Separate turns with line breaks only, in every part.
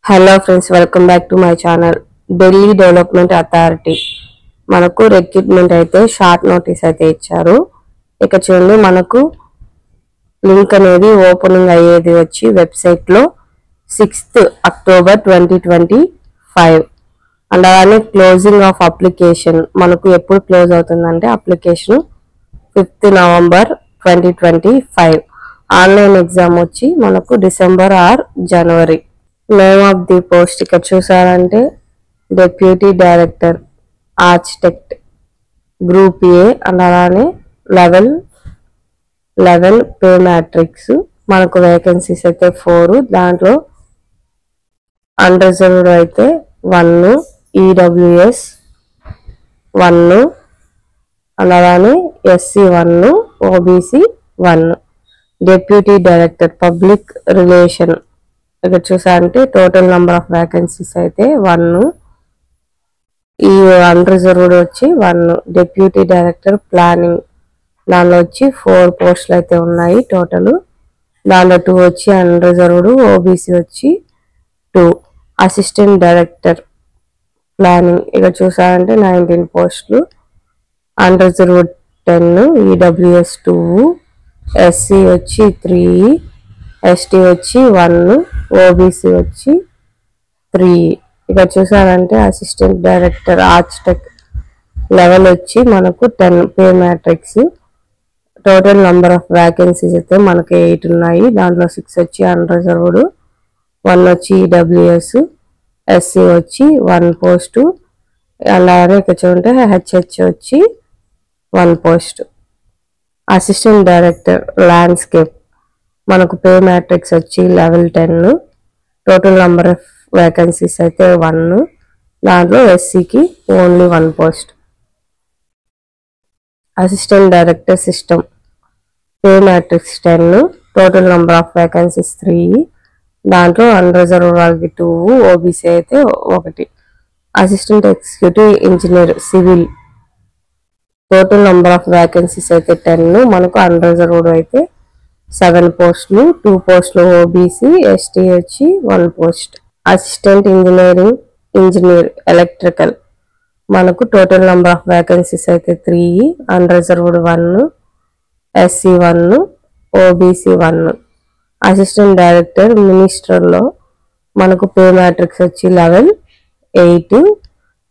Hello friends, welcome back to my channel. Delhi development authority మనకు recruitment అయితే short notice అయితే ఇచ్చారు. ఇక చూడండి, మనకు లింక్ అనేది ఓపెనింగ్ అయ్యేది వచ్చి వెబ్సైట్ లో 6th October 2025. అండ్ అలానే క్లోజింగ్ ఆఫ్ అప్లికేషన్ మనకు ఎప్పుడు క్లోజ్ అవుతుందంటే application 5th November 2025. Online exam వచ్చి మనకు December or January. Name of the post ఇక్కడ చూసారంటే deputy director architect group A. And అలానే లెవెల్ పే మ్యాట్రిక్స్ మనకు వేకెన్సీస్ అయితే 4. దాంట్లో అన్రిజర్వ్డ్ అయితే 1, ఈడబ్ల్యూఎస్ 1, అండ్ అలానే SC 1, OBC 1. Deputy director public relation ఇక్కడ చూసారంటే టోటల్ నెంబర్ ఆఫ్ వేకెన్సీస్ అయితే 1, ఈ అన్రిజర్వ్డ్ వచ్చి 1. డెప్యూటీ డైరెక్టర్ ప్లానింగ్ దానిలో వచ్చి 4 పోస్టులు అయితే ఉన్నాయి టోటల్. దానిలో 2 వచ్చి అన్రిజర్వ్డ్, ఓబీసీ వచ్చి 2. అసిస్టెంట్ డైరెక్టర్ ప్లానింగ్ ఇక్కడ చూసారంటే 19 పోస్టులు, అన్రిజర్వ్డ్ 10, ఈడబ్ల్యూఎస్ 2, ఎస్సీ వచ్చి 3, ఎస్టీ వచ్చి 1, ఓబీసీ వచ్చి 3. ఇక్కడ చూసారంటే అసిస్టెంట్ డైరెక్టర్ ఆర్కిటెక్ట్ లెవెల్ వచ్చి మనకు 10 pay matrix. Total number of vacancies అయితే మనకి 8 ఉన్నాయి. దాంట్లో 6 వచ్చి అన్రిజర్వ్డ్, 1 వచ్చి ఈడబ్ల్యూఎస్, ఎస్సీ వచ్చి 1 పోస్టు. అలాగే ఇక్కడ చూడంటే హెచ్హెచ్ వచ్చి 1 పోస్ట్. అసిస్టెంట్ డైరెక్టర్ ల్యాండ్స్కేప్ మనకు పే మ్యాట్రిక్స్ వచ్చి level 10. Total number of vacancies అయితే 1. దాంట్లో ఎస్సీకి only 1 post. Assistant director system pay matrix 10. Total number of vacancies 3. దాంట్లో అన్రిజర్వ్డ్ వాళ్ళకి 2, ఓబీసీ అయితే 1. Assistant executive engineer civil total number of vacancies అయితే 10. మనకు అన్రిజర్వ్డ్ అయితే 7 పోస్టులు, 2 పోస్టులు ఓబీసీ, ఎస్టీ వచ్చి 1 పోస్ట్. అసిస్టెంట్ ఇంజనీర్ ఎలక్ట్రికల్ మనకు టోటల్ నెంబర్ ఆఫ్ వేకెన్సీస్ అయితే 3. Unreserved 1, SC 1, OBC 1. Assistant director మినిస్టర్లో మనకు పే మ్యాట్రిక్స్ వచ్చి level 8.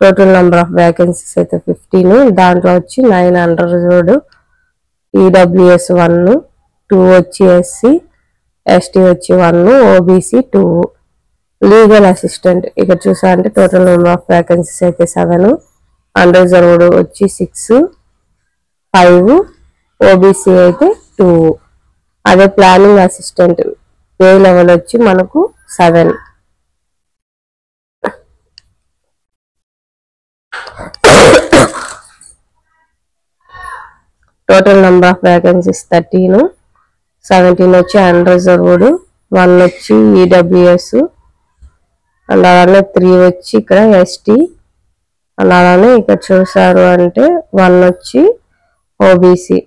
Total number of vacancies అయితే 15. దాంట్లో వచ్చి 9 అన్రిజర్వ్డ్, ఈడబ్ల్యూఎస్ 1, 2 వచ్చి ఎస్సీ, ఎస్టీ వచ్చి 1, ఓబీసీ 2. లీగల్ అసిస్టెంట్ ఇక్కడ చూసారంటే టోటల్ నెంబర్ ఆఫ్ వేకెన్సీస్ అయితే 7. అన్రిజర్వ్డ్ వచ్చి 6, 5, ఓబీసీ అయితే 2. అదే ప్లానింగ్ అసిస్టెంట్ పే లెవెల్ వచ్చి మనకు 7. Total number of vacancies 13. 17 వచ్చి అన్రిజర్వ్డ్, 1 వచ్చి ఈడబ్ల్యూఎస్, అండ్ అలానే 3 వచ్చి ఇక్కడ ఎస్టీ, అండ్ అలానే ఇక్కడ చూసారు అంటే 1 వచ్చి OBC.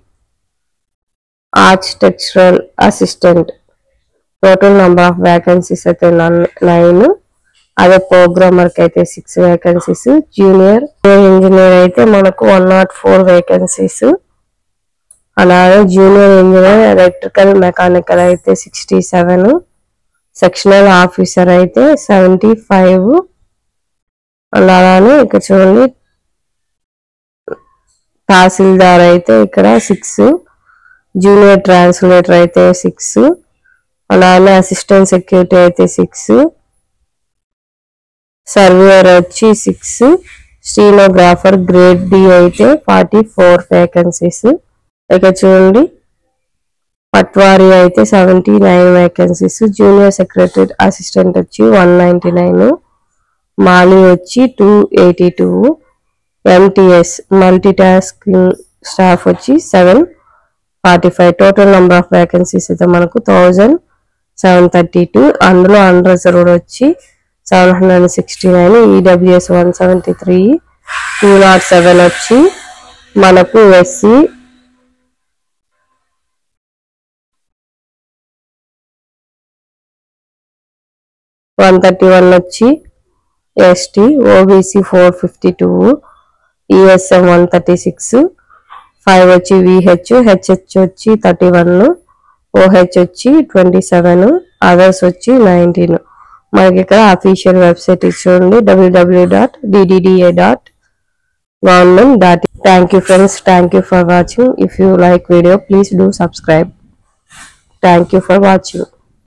Architectural assistant total number of vacancies అయితే 9. అదే ప్రోగ్రామర్కి అయితే 6 వేకెన్సీస్. జూనియర్ ఇంజనీర్ అయితే మనకు 104 వేకెన్సీస్. అలాగే జూనియర్ ఇంజనీర్ ఎలక్ట్రికల్ మెకానికల్ అయితే 67. సెక్షనల్ ఆఫీసర్ అయితే 75. అలానే ఇక్కడ చూడండి తహసీల్దార్ అయితే ఇక్కడ 6. జూనియర్ ట్రాన్స్లేటర్ అయితే 6. అలానే అసిస్టెంట్ సెక్యూరిటీ అయితే 6. సర్వేయర్ వచ్చి 6. స్టీనోగ్రాఫర్ గ్రేడ్ డి అయితే 44 వేకెన్సీస్. ఇక చూడండి పట్వారీ అయితే 79 వేకెన్సీస్. జూనియర్ సెక్రటరీ అసిస్టెంట్ వచ్చి 199. మాలీ వచ్చి 282. ఎంటీఎస్ మల్టీ టాస్కింగ్ స్టాఫ్ వచ్చి 745. టోటల్ నెంబర్ ఆఫ్ వేకెన్సీస్ అయితే మనకు 1732. అందులో అన్రిజర్వ్డ్ వచ్చి 769, ఈడబ్ల్యూఎస్ 173, 207 వచ్చి మనకు ఎస్సీ, 131 వచ్చి ఎస్టీ, ఓబీసీ 452, ఈఎస్ఎం 136, 5 వచ్చి విహెచ్, హెచ్హెచ్ వచ్చి 31, ఓహెచ్ వచ్చి 27, అదర్స్ వచ్చి 19. మనకి ఇక్కడ అఫీషియల్ వెబ్సైట్ ఇచ్చింది www.ddda.government.in. Thank you friends, thank you for watching. If you like video, please do subscribe. Thank you for watching.